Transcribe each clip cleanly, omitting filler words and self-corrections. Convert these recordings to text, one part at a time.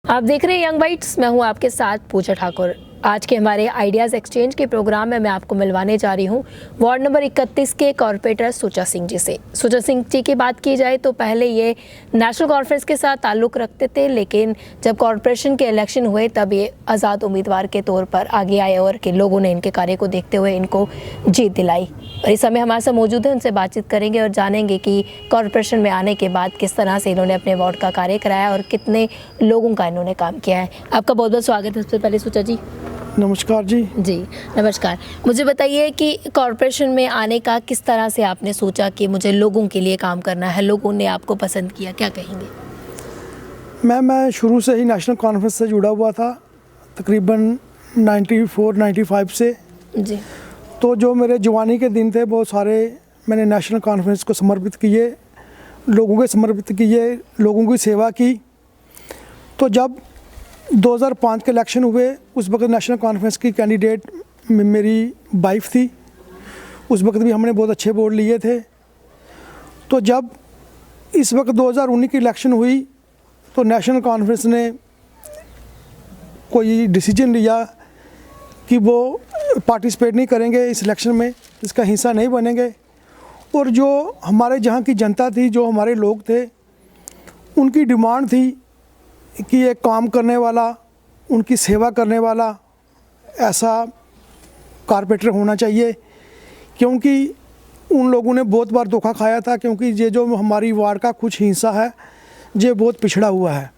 आप देख रहे हैं यंग बाइट्स। मैं हूं आपके साथ पूजा ठाकुर। आज के हमारे आइडियाज़ एक्सचेंज के प्रोग्राम में मैं आपको मिलवाने जा रही हूं वार्ड नंबर 31 के कॉर्पोरेटर सुचा सिंह जी से। सुचा सिंह जी की बात की जाए तो पहले ये नेशनल कॉन्फ्रेंस के साथ ताल्लुक़ रखते थे, लेकिन जब कॉर्पोरेशन के इलेक्शन हुए तब ये आज़ाद उम्मीदवार के तौर पर आगे आए और कि लोगों ने इनके कार्य को देखते हुए इनको जीत दिलाई। और इस समय हमारे साथ मौजूद है, उनसे बातचीत करेंगे और जानेंगे कि कॉर्पोरेशन में आने के बाद किस तरह से इन्होंने अपने वार्ड का कार्य कराया और कितने लोगों का इन्होंने काम किया है। आपका बहुत बहुत स्वागत है। सबसे पहले सुचा जी नमस्कार जी। नमस्कार। मुझे बताइए कि कॉर्पोरेशन में आने का किस तरह से आपने सोचा कि मुझे लोगों के लिए काम करना है, लोगों ने आपको पसंद किया, क्या कहेंगे? मैं शुरू से ही नेशनल कॉन्फ्रेंस से जुड़ा हुआ था, तकरीबन 94-95 से जी। तो जो मेरे जवानी के दिन थे वो सारे मैंने नेशनल कॉन्फ्रेंस को समर्पित किए, लोगों के समर्पित किए, लोगों की सेवा की। तो जब 2005 के इलेक्शन हुए उस वक्त नेशनल कॉन्फ्रेंस की कैंडिडेट मेरी वाइफ थी। उस वक्त भी हमने बहुत अच्छे वोट लिए थे। तो जब इस वक्त 2019 की इलेक्शन हुई तो नेशनल कॉन्फ्रेंस ने कोई डिसीजन लिया कि वो पार्टिसिपेट नहीं करेंगे इस इलेक्शन में, इसका हिस्सा नहीं बनेंगे। और जो हमारे जहाँ की जनता थी, जो हमारे लोग थे, उनकी डिमांड थी कि एक काम करने वाला, उनकी सेवा करने वाला ऐसा कॉर्पोरेटर होना चाहिए, क्योंकि उन लोगों ने बहुत बार धोखा खाया था। क्योंकि ये जो हमारी वार्ड का कुछ हिस्सा है ये बहुत पिछड़ा हुआ है,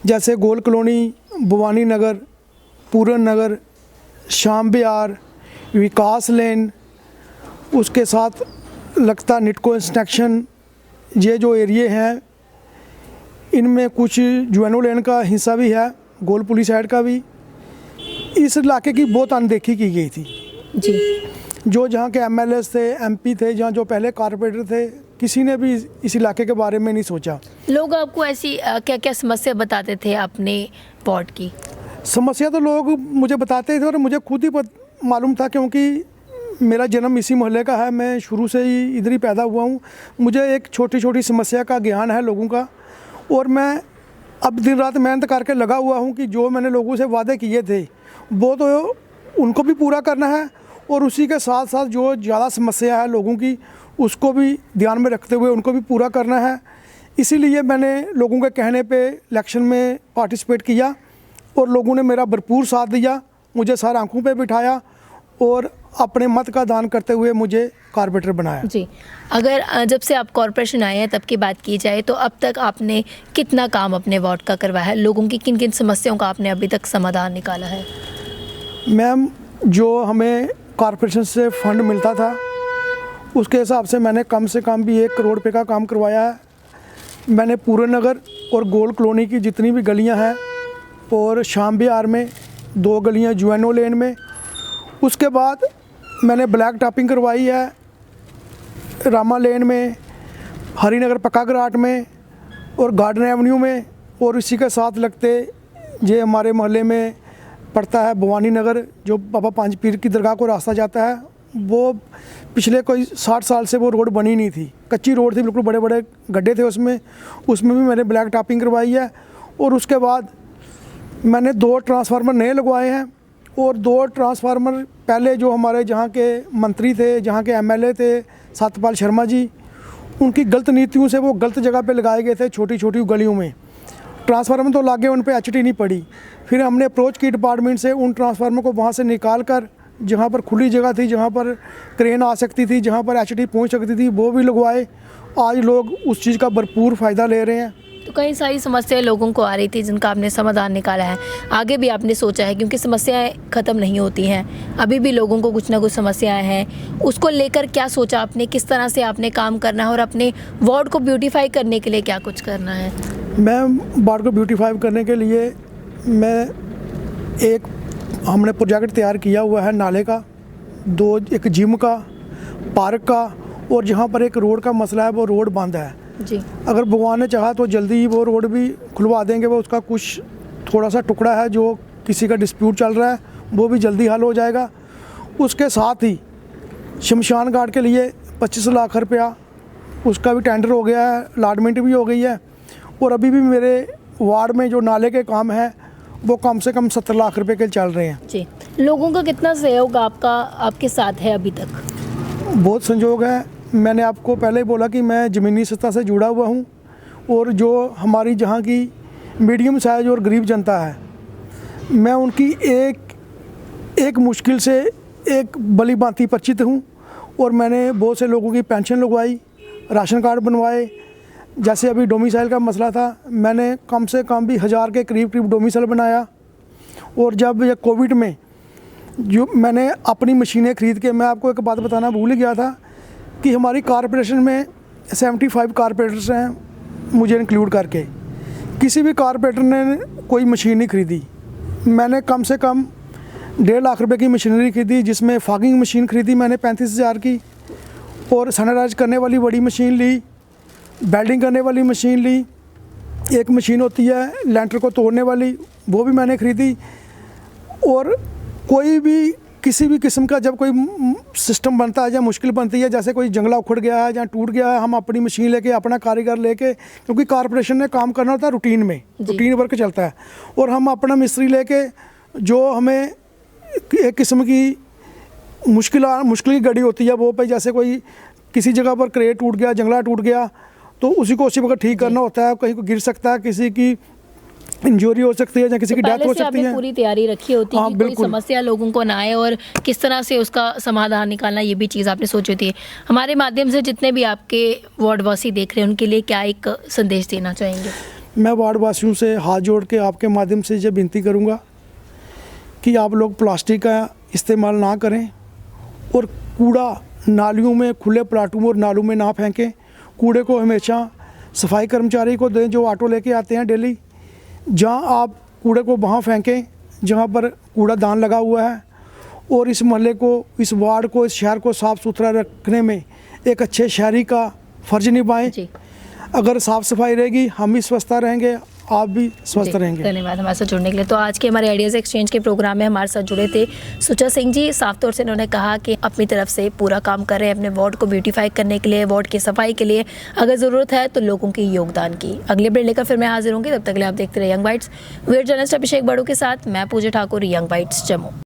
जैसे गोल कॉलोनी, भवानी नगर, पूरन नगर, शाम बिहार, विकास लेन, उसके साथ लगता निटको इंस्ट्रक्शन, ये जो एरिए हैं इनमें कुछ जुएनो लेन का हिस्सा भी है, गोल पुलिस साइड का भी। इस इलाके की बहुत अनदेखी की गई थी जी। जो जहाँ के एमएलए थे, एमपी थे, जहाँ जो पहले कॉर्पोरेटर थे, किसी ने भी इस इलाके के बारे में नहीं सोचा। लोग आपको ऐसी क्या क्या समस्या बताते थे अपने वार्ड की? समस्या तो लोग मुझे बताते थे और मुझे खुद ही मालूम था, क्योंकि मेरा जन्म इसी मोहल्ले का है, मैं शुरू से ही इधर ही पैदा हुआ हूँ। मुझे एक छोटी छोटी समस्या का ज्ञान है लोगों का, और मैं अब दिन रात मेहनत करके लगा हुआ हूँ कि जो मैंने लोगों से वादे किए थे वो तो उनको भी पूरा करना है, और उसी के साथ साथ जो ज़्यादा समस्या है लोगों की उसको भी ध्यान में रखते हुए उनको भी पूरा करना है। इसीलिए मैंने लोगों के कहने पे इलेक्शन में पार्टिसिपेट किया और लोगों ने मेरा भरपूर साथ दिया, मुझे सर आंखों पे बिठाया और अपने मत का दान करते हुए मुझे कॉर्पोरेटर बनाया। जी। अगर जब से आप कॉर्पोरेशन आए हैं तब की बात की जाए तो अब तक आपने कितना काम अपने वार्ड का करवाया है? लोगों की किन किन समस्याओं का आपने अभी तक समाधान निकाला है? मैम, जो हमें कॉर्पोरेशन से फंड मिलता था उसके हिसाब से मैंने कम से कम भी 1 करोड़ रुपये का काम करवाया है। मैंने पूरन नगर और गोल्ड कॉलोनी की जितनी भी गलियां हैं और शाम बिहार में 2 गलियां जुएनो लेन में, उसके बाद मैंने ब्लैक टॉपिंग करवाई है रामा लेन में, हरिनगर पक्का घराट में और गार्डन एवेन्यू में। और इसी के साथ लगते ये हमारे मोहल्ले में पड़ता है भवानी नगर, जो बाबा पांच पीर की दरगाह को रास्ता जाता है, वो पिछले कोई 60 साल से वो रोड बनी नहीं थी, कच्ची रोड थी, बिल्कुल बड़े बड़े गड्ढे थे उसमें भी मैंने ब्लैक टॉपिंग करवाई है। और उसके बाद मैंने 2 ट्रांसफार्मर नए लगवाए हैं, और 2 ट्रांसफार्मर पहले जो हमारे जहाँ के मंत्री थे, जहाँ के एमएलए थे सत्यपाल शर्मा जी, उनकी गलत नीतियों से वो गलत जगह पे लगाए गए थे, छोटी छोटी गलियों में। ट्रांसफार्मर तो लागे, उन पे एचटी नहीं पड़ी। फिर हमने अप्रोच की डिपार्टमेंट से, उन ट्रांसफार्मर को वहाँ से निकाल कर जहाँ पर खुली जगह थी, जहाँ पर क्रेन आ सकती थी, जहाँ पर एचटी पहुँच सकती थी, वो भी लगवाए। आज लोग उस चीज़ का भरपूर फ़ायदा ले रहे हैं। तो कई सारी समस्याएं लोगों को आ रही थी जिनका आपने समाधान निकाला है, आगे भी आपने सोचा है? क्योंकि समस्याएं ख़त्म नहीं होती हैं, अभी भी लोगों को कुछ ना कुछ समस्याएं हैं, उसको लेकर क्या सोचा आपने? किस तरह से आपने काम करना है और अपने वार्ड को ब्यूटीफाई करने के लिए क्या कुछ करना है? मैं वार्ड को ब्यूटीफाई करने के लिए हमने प्रोजेक्ट तैयार किया हुआ है नाले का, 2 एक जिम का, पार्क का, और जहाँ पर एक रोड का मसला है वो रोड बंद है जी। अगर भगवान ने चाहा तो जल्दी ही वो रोड भी खुलवा देंगे। वो उसका कुछ थोड़ा सा टुकड़ा है जो किसी का डिस्प्यूट चल रहा है, वो भी जल्दी हल हो जाएगा। उसके साथ ही शमशान घाट के लिए 25 लाख रुपया उसका भी टेंडर हो गया है, अलॉटमेंट भी हो गई है। और अभी भी मेरे वार्ड में जो नाले के काम है वो कम से कम 70 लाख रुपए के चल रहे हैं। जी, लोगों का कितना सहयोग आपके साथ है अभी तक? बहुत संजोग है। मैंने आपको पहले ही बोला कि मैं ज़मीनी सतह से जुड़ा हुआ हूँ और जो हमारी जहाँ की मीडियम साइज और गरीब जनता है, मैं उनकी एक मुश्किल से एक भली भांति परिचित हूँ। और मैंने बहुत से लोगों की पेंशन लगवाई, राशन कार्ड बनवाए। जैसे अभी डोमिसाइल का मसला था, मैंने कम से कम भी 1000 के करीब डोमिसाइल बनाया। और जब ये कोविड में जो मैंने अपनी मशीनें खरीद के, मैं आपको एक बात बताना भूल गया था कि हमारी कॉरपोरेशन में 75 कॉरपोरेटर्स हैं, मुझे इंक्लूड करके। किसी भी कॉरपोरेटर ने कोई मशीन नहीं खरीदी। मैंने कम से कम 1.5 लाख रुपए की मशीनरी खरीदी, जिसमें फॉगिंग मशीन खरीदी मैंने 35,000 की, और सैनिटाइज करने वाली बड़ी मशीन ली, बेल्डिंग करने वाली मशीन ली, एक मशीन होती है लेंटर को तोड़ने वाली, वो भी मैंने खरीदी। और कोई भी किसी भी किस्म का जब कोई सिस्टम बनता है या मुश्किल बनती है, जैसे कोई जंगला उखड़ गया है या टूट गया है, हम अपनी मशीन लेके, अपना कारीगर लेके, क्योंकि कॉरपोरेशन ने काम करना होता है रूटीन में, रूटीन वर्क चलता है, और हम अपना मिस्त्री लेके, जो हमें एक किस्म की मुश्किल की घड़ी होती है वो पे, जैसे कोई किसी जगह पर क्रेट टूट गया, जंगला टूट गया, तो उसी को उसी वक्त ठीक करना होता है। कहीं को गिर सकता है, किसी की इंजरी हो सकती है या किसी की डेथ हो सकती है। पूरी तैयारी रखी होती है कि कोई समस्या लोगों को ना आए और किस तरह से उसका समाधान निकालना, ये भी चीज़ आपने सोची होती है। हमारे माध्यम से जितने भी आपके वार्डवासी देख रहे हैं, उनके लिए क्या एक संदेश देना चाहेंगे? मैं वार्डवासियों से हाथ जोड़ के आपके माध्यम से ये विनती करूँगा कि आप लोग प्लास्टिक का इस्तेमाल ना करें और कूड़ा नालियों में, खुले प्लाटों और नालों में ना फेंकें। कूड़े को हमेशा सफाई कर्मचारी को दें जो ऑटो लेके आते हैं डेली। जहां आप कूड़े को वहां फेंकें जहां पर कूड़ादान लगा हुआ है, और इस मोहल्ले को, इस वार्ड को, इस शहर को साफ़ सुथरा रखने में एक अच्छे शहरी का फ़र्ज निभाएं। अगर साफ़ सफाई रहेगी, हम भी स्वस्थ रहेंगे, आप भी स्वस्थ रहेंगे। धन्यवाद हमारे साथ जुड़ने के लिए। तो आज के हमारे आइडियाज़ एक्सचेंज के प्रोग्राम में हमारे साथ जुड़े थे सुचा सिंह जी। साफ तौर से उन्होंने कहा कि अपनी तरफ से पूरा काम कर रहे हैं अपने वार्ड को ब्यूटीफाई करने के लिए, वार्ड की सफाई के लिए। अगर ज़रूरत है तो लोगों की योगदान की। अगले अपडेट लेकर फिर मैं हाजिर होंगी, तब तक के लिए आप देखते रहे यंग बाइट्स। वीडियो जर्नलिस्ट अभिषेक बड़ू के साथ मैं पूजा ठाकुर, यंग बाइट्स जम्मू।